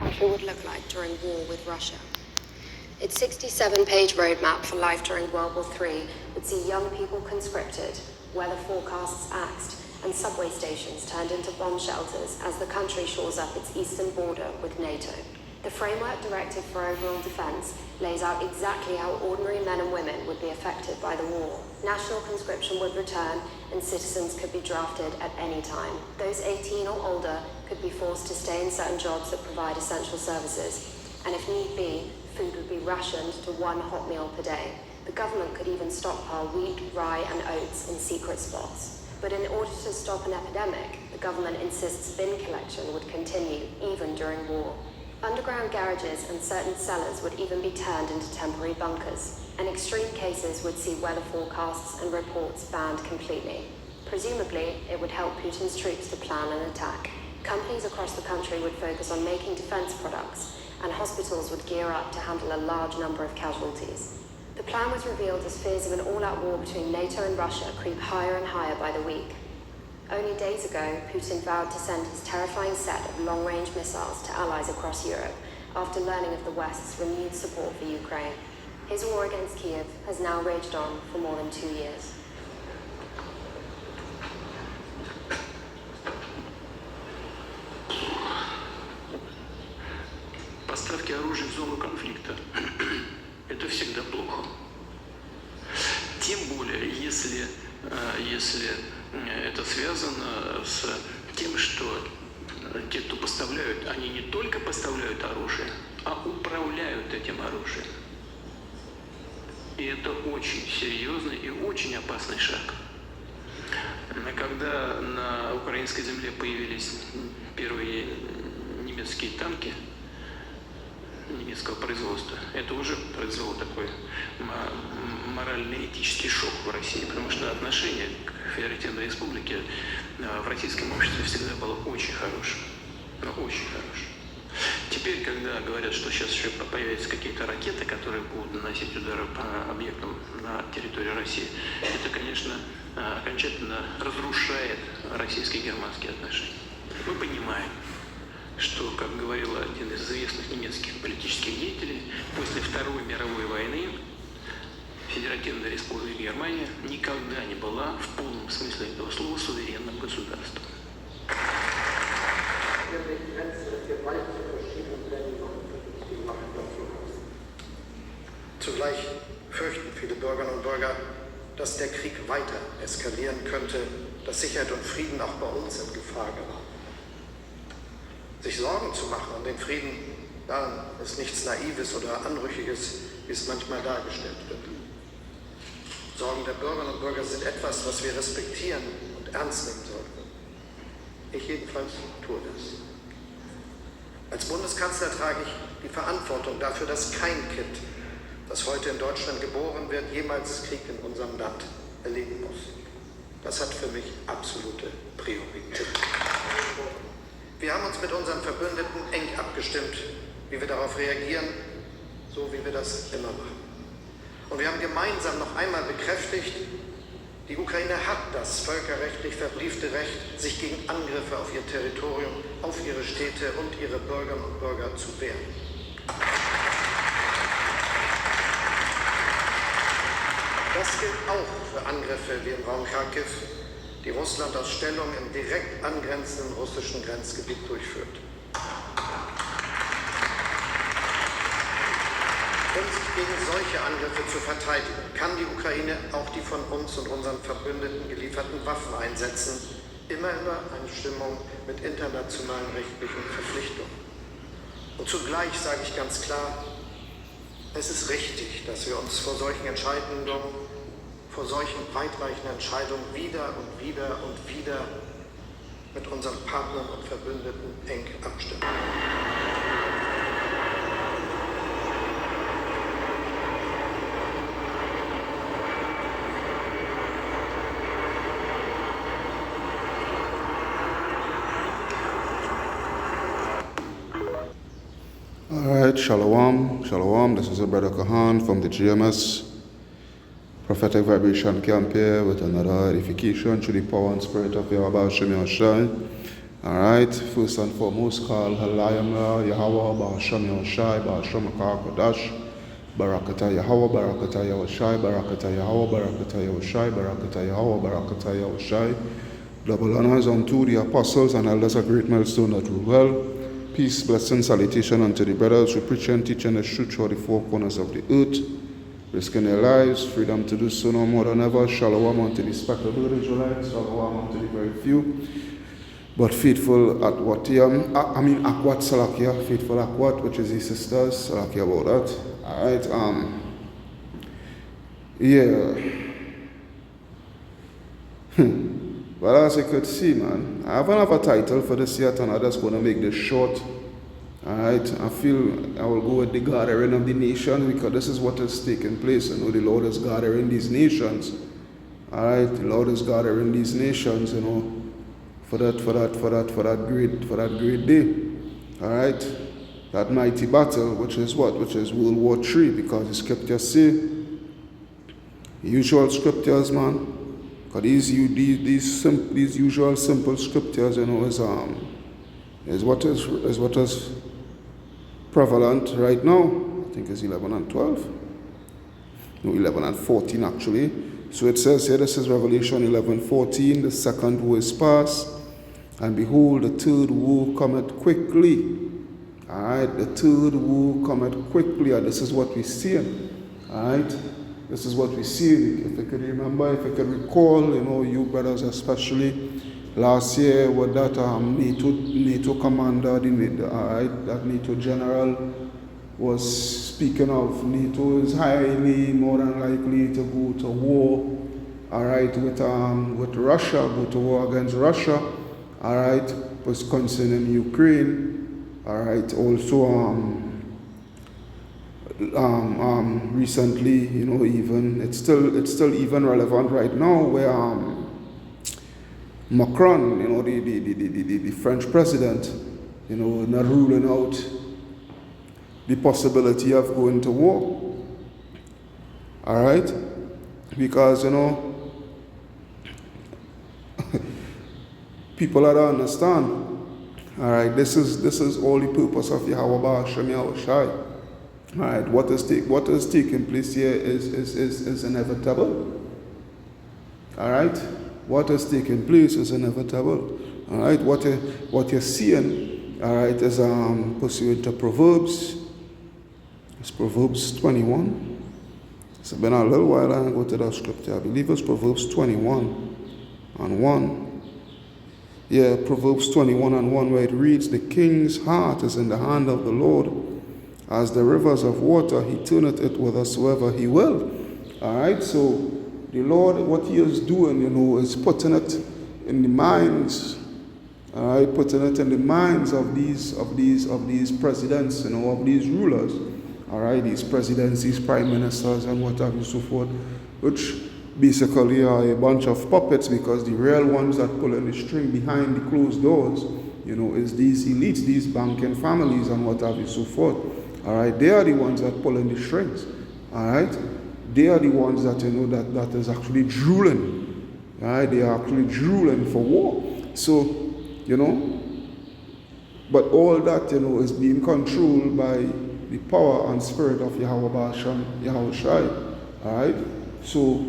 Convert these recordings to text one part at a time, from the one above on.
country would look like during war with Russia. Its 67-page roadmap for life during World War III would see young people conscripted, weather forecasts axed, and subway stations turned into bomb shelters as the country shores up its eastern border with NATO. The Framework Directive for Overall Defence lays out exactly how ordinary men and women would be affected by the war. National conscription would return, and citizens could be drafted at any time. Those 18 or older could be forced to stay in certain jobs that provide essential services, and if need be, food would be rationed to one hot meal per day. The government could even stockpile wheat, rye, and oats in secret spots. But in order to stop an epidemic, the government insists bin collection would continue, even during war. Underground garages and certain cellars would even be turned into temporary bunkers, and extreme cases would see weather forecasts and reports banned completely. Presumably, it would help Putin's troops to plan an attack. Companies across the country would focus on making defense products, and hospitals would gear up to handle a large number of casualties. The plan was revealed as fears of an all-out war between NATO and Russia creep higher and higher by the week. Only days ago, Putin vowed to send his terrifying set of long-range missiles to allies across Europe after learning of the West's renewed support for Ukraine. His war against Kiev has now raged on for more than 2 years. Поставки оружия в зону конфликта – это всегда плохо. Тем более, если это связано с тем, что те, кто поставляют, они не только поставляют оружие, а управляют этим оружием. И это очень серьезный и очень опасный шаг. Когда на украинской земле появились первые немецкие танки немецкого производства, это уже произвело такой морально-этический шок в России, потому что отношение к Федеративной Республике в российском обществе всегда было очень хорошим. Очень хорошим. Теперь, когда говорят, что сейчас еще появятся какие-то ракеты, которые будут наносить удары по объектам на территории России, это, конечно, окончательно разрушает российско-германские отношения. Мы понимаем, что, как говорил один из известных немецких политических деятелей, после Второй мировой войны Федеративная Республика Германия никогда не была в полном смысле этого слова суверенным государством. Zugleich fürchten viele Bürgerinnen und Bürger, dass der Krieg weiter eskalieren könnte, dass Sicherheit und Frieden auch bei uns in Gefahr geraten. Sich Sorgen zu machen um den Frieden, daran ist nichts Naives oder Anrüchiges, wie es manchmal dargestellt wird. Sorgen der Bürgerinnen und Bürger sind etwas, was wir respektieren und ernst nehmen sollten. Ich jedenfalls tue das. Als Bundeskanzler trage ich die Verantwortung dafür, dass kein Kind, das heute in Deutschland geboren wird, jemals Krieg in unserem Land erleben muss. Das hat für mich absolute Priorität. Wir haben uns mit unseren Verbündeten eng abgestimmt, wie wir darauf reagieren, so wie wir das immer machen. Und wir haben gemeinsam noch einmal bekräftigt, die Ukraine hat das völkerrechtlich verbriefte Recht, sich gegen Angriffe auf ihr Territorium, auf ihre Städte und ihre Bürgerinnen und Bürger zu wehren. Das gilt auch für Angriffe wie im Raum Kharkiv, die Russland aus Stellung im direkt angrenzenden russischen Grenzgebiet durchführt. Um sich gegen solche Angriffe zu verteidigen, kann die Ukraine auch die von uns und unseren Verbündeten gelieferten Waffen einsetzen, immer in Übereinstimmung mit internationalen rechtlichen Verpflichtungen. Und zugleich sage ich ganz klar, es ist richtig, dass wir uns vor solchen Entscheidungen, vor solchen weitreichenden Entscheidungen wieder und wieder und wieder mit unseren Partnern und Verbündeten eng abstimmen. All right, Shalom, Shalom. This is your brother Kahan from the GMS Prophetic Vibration Camp here with another edification through the power and spirit of Yahweh Shem Yahshai. Alright, first and foremost, call Halayam Yahweh, Bahasham Yahushai, Bahasham Kodash, Barakata Yahweh, Barakata Yahushai, Barakata Yahweh, Barakata Yahushai, Barakata Yahweh, Barakata Yahushai. Double honors unto the apostles and elders, a great milestone that rule well. Peace, blessing, salutation unto the brothers who preach and teach in the truth throughout the four corners of the earth, risking their lives, freedom to do so no more than ever. Shalom unto the spectacle Israelites, shalom unto the very few, but faithful at what Akwat Salakia, faithful Akwat, which is the sisters, Salakia about that. Alright, Well, as you could see, man, I haven't have a title for this yet, and I'm just going to make this short. Alright, I feel I will go with the gathering of the nations, because this is what is taking place. You know, the Lord is gathering these nations. Alright, the Lord is gathering these nations, you know, for that great day. Alright, that mighty battle, which is what? Which is World War III, because the scriptures say, the usual scriptures, man. Because these usual simple scriptures, you know, is what is prevalent right now. I think it's 11 and 12. No, 11 and 14 actually. So it says here, this is Revelation 11:14. The second woe is past, and behold, the third woe cometh quickly. Alright, the third woe cometh quickly, and this is what we see. Alright. This is what we see. If you could remember, if you could recall, you know, you brothers especially, last year with that NATO commander, that NATO general was speaking of NATO is highly more than likely to go to war, alright, with Russia, go to war against Russia, alright, was concerning Ukraine, alright, also recently, you know, even it's still even relevant right now, where Macron, you know, the French president, you know, not ruling out the possibility of going to war. All right, because, you know, people that don't understand. All right, this is all the purpose of Yahweh Ba'ashem Yahushai. All right, what is taking place here is inevitable. All right, what is taking place is inevitable. All right, what you're seeing, all right, is pursuant to Proverbs. It's Proverbs 21. It's been a little while I go to that scripture. I believe it's Proverbs 21 and 1. Yeah, Proverbs 21 and 1, where it reads, "The king's heart is in the hand of the Lord. As the rivers of water, he turneth it whithersoever he will." All right, so the Lord, what he is doing, you know, is putting it in the minds. All right, putting it in the minds of these presidents, you know, of these rulers. All right, these presidents, these prime ministers, and what have you, so forth, which basically are a bunch of puppets, because the real ones that pull in the string behind the closed doors, you know, is these elites, these banking families, and what have you, so forth. All right, they are the ones that pull in the strings. All right, they are the ones that, you know, that is actually drooling. All right, they are actually drooling for war. So, you know, but all that, you know, is being controlled by the power and spirit of Yahweh Ba'ashem Yahushai. All right, so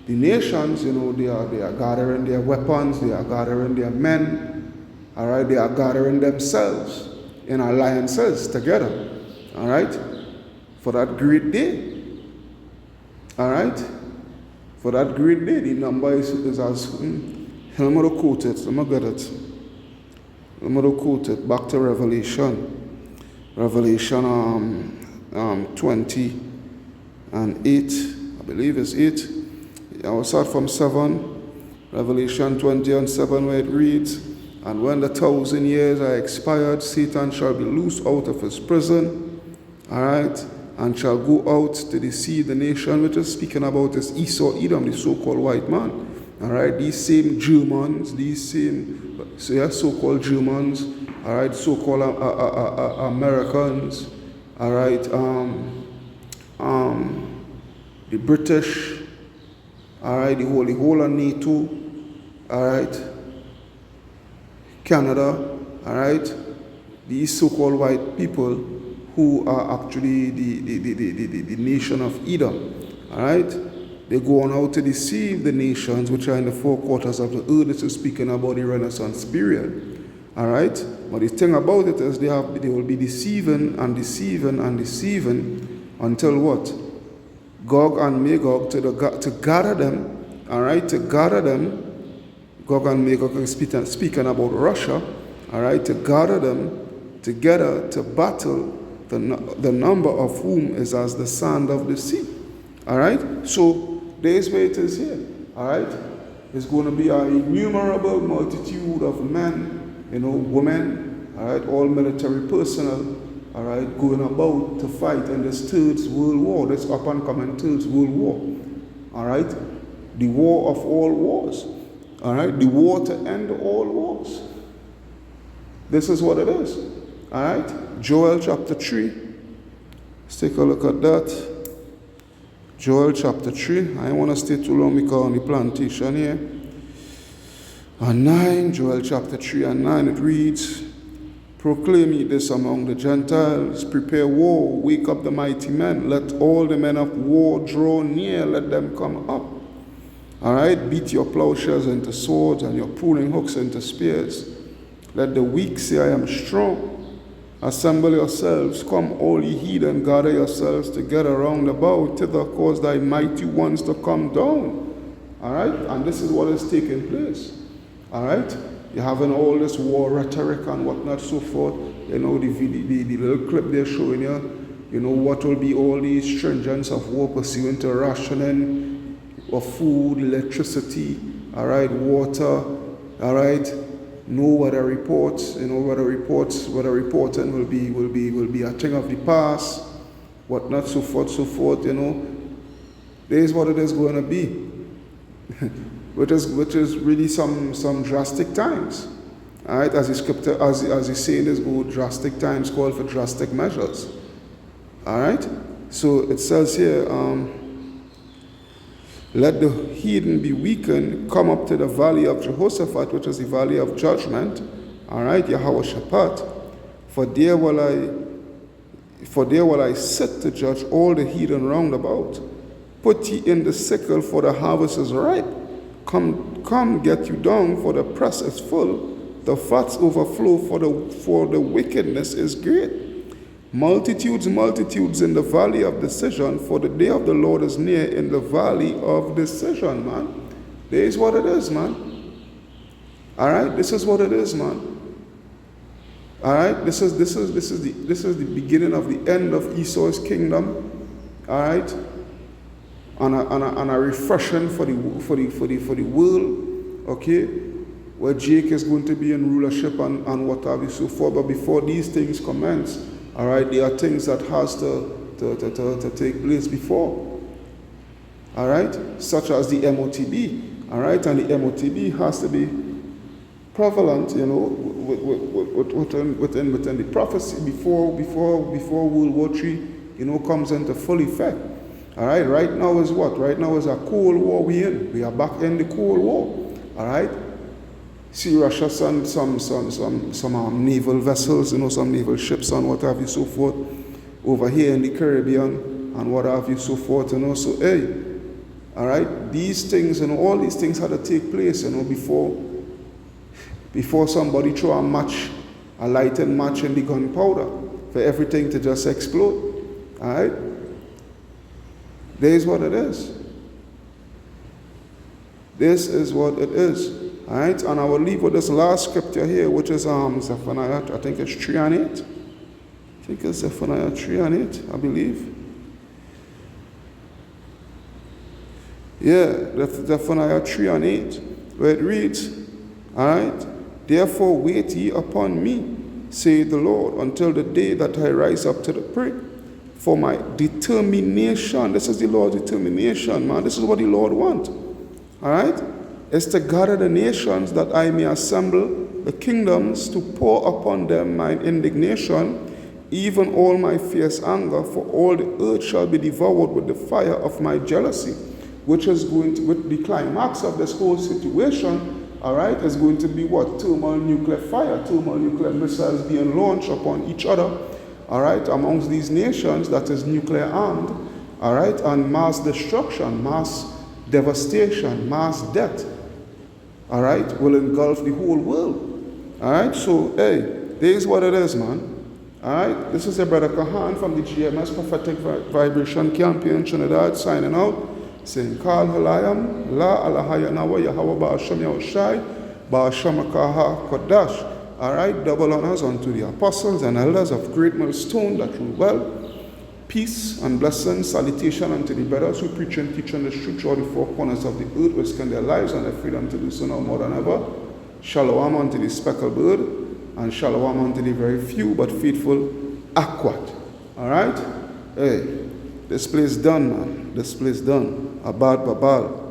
the nations, you know, they are gathering their weapons, they are gathering their men. All right, they are gathering themselves in alliances together. All right, for that great day. All right, for that great day, the number is as, I'm going to quote it, I'm going to get it. I'm going to quote it back to Revelation 20 and 8, I believe it's 8. I will start from 7, Revelation 20 and 7, where it reads, "And when the 1,000 years are expired, Satan shall be loosed out of his prison, all right, and shall go out to deceive the nation," which is speaking about is Esau, Edom, the so-called white man. All right, these same Germans, so-called Germans, all right, so-called Americans, all right, the British, all right, the whole of NATO, all right, Canada, all right, these so-called white people who are actually the nation of Edom, all right? They go on out to deceive the nations which are in the four quarters of the earth. This is speaking about the Renaissance period, all right? But the thing about it is they will be deceiving and deceiving and deceiving until what? Gog and Magog to gather them, all right, to gather them. Gog and Magog is speaking about Russia, all right, to gather them together to battle, the number of whom is as the sand of the sea, all right. So there's where it is here, all right. It's going to be an innumerable multitude of men, women, all right, all military personnel, all right, going about to fight in this Third World War, this up and coming Third World War, all right, the war of all wars, all right, the war to end all wars. This is what it is, all right. Joel chapter 3, let's take a look at that. Joel chapter 3, I don't want to stay too long because on the plantation here. And 9, Joel chapter 3 and 9, it reads, proclaim ye this among the Gentiles, prepare war, wake up the mighty men, let all the men of war draw near, let them come up. All right, beat your plowshares into swords and your pruning hooks into spears. Let the weak say, I am strong. Assemble yourselves, come all ye heathen, gather yourselves together round about, thither cause thy mighty ones to come down. All right, and this is what is taking place. All right, you're having all this war rhetoric and whatnot, so forth. The little clip they're showing you, what will be all these stringents of war pursuant to rationing of food, electricity, all right, water, all right. Know what a report, what a reporting will be a thing of the past, whatnot, so forth, There's what it is going to be, which is really some drastic times. All right, as the scripture, as he's saying, this go drastic times call for drastic measures. All right, so it says here, let the heathen be weakened, come up to the valley of Jehoshaphat, which is the valley of judgment. All right, Yehoshaphat. For there will I sit to judge all the heathen round about. Put ye in the sickle, for the harvest is ripe. Come, get you down, for the press is full. The fats overflow, for the wickedness is great. Multitudes in the valley of decision, for the day of the Lord is near in the valley of decision, man. There is what it is, man. All right, this is what it is, man. All right, this is the beginning of the end of Esau's kingdom. All right, and a refreshing for the world. Okay, where Jake is going to be in rulership and what have you so forth. But before these things commence, all right, there are things that has to take place before. All right, such as the MOTB. All right, and the MOTB has to be prevalent, within the prophecy before World War III, comes into full effect. All right, right now is what? Right now is a Cold War we in. We are back in the Cold War. All right. See, Russia sent some naval vessels, some naval ships and what have you, so forth, over here in the Caribbean and what have you, so forth, So, hey, all right, these things, all these things had to take place, before somebody throw a lighted match in the gunpowder for everything to just explode. All right, there's what it is. This is what it is. All right, and I will leave with this last scripture here, which is Zephaniah, I think it's 3 and 8. I think it's Zephaniah 3 and 8, I believe. Yeah, Zephaniah 3 and 8, where it reads, all right, therefore wait ye upon me, saith the Lord, until the day that I rise up to the prey. For my determination, this is the Lord's determination, man. This is what the Lord wants. All right? Is to gather the nations that I may assemble the kingdoms to pour upon them mine indignation, even all my fierce anger, for all the earth shall be devoured with the fire of my jealousy, which is going to, with the climax of this whole situation, all right, is going to be what? Thermonuclear fire, thermonuclear missiles being launched upon each other, all right, amongst these nations that is nuclear armed, all right, and mass destruction, mass devastation, mass death, all right, will engulf the whole world, all right. So, hey, there's what it is, man. All right, this is your brother Kahan from the GMS Prophetic Vibration Campaign Trinidad signing out, saying, Kal Halayam, La Alahaya Nawa Yahweh Ba'asham Yahushai, Ba'asham Akaha Kodash. All right, double honors unto the apostles and elders of Great Millstone that rule well. Peace and blessings, salutation unto the brothers who preach and teach on the truth throughout the four corners of the earth, who spend their lives and their freedom to do so now more than ever. Shalom unto the speckled bird. And shalom unto the very few but faithful Akwat. Alright? Hey, this place done, man. This place done. Abad Babal.